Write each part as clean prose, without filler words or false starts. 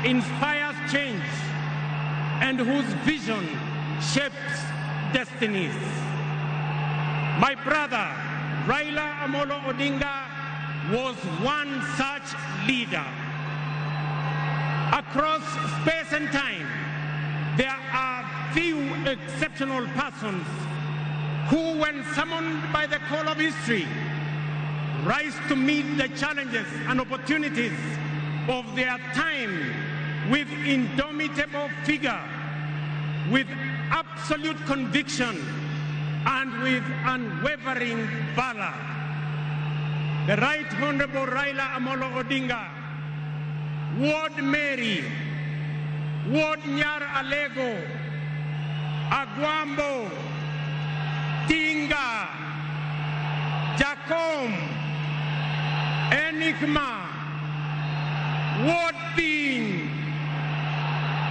inspires change and whose vision shapes destinies. My brother, Raila Odinga, was one such leader. Across space and time, there are few exceptional persons who, when summoned by the call of history, rise to meet the challenges and opportunities of their time with indomitable vigor, with absolute conviction, and with unwavering valor. The Right Honorable Raila Odinga, Ward Mary, Ward Nyar Alego, Agwambo, Tinga, Jacom, Enigma, Ward Bean,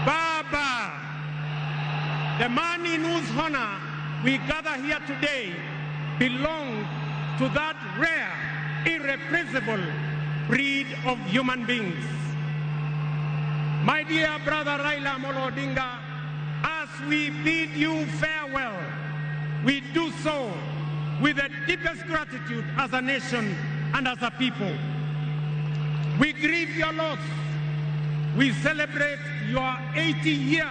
Baba, the man in whose honor we gather here today belongs to that rare, irrepressible breed of human beings. My dear brother Raila Odinga, as we bid you farewell, we do so with the deepest gratitude as a nation and as a people. We grieve your loss. We celebrate your 80 years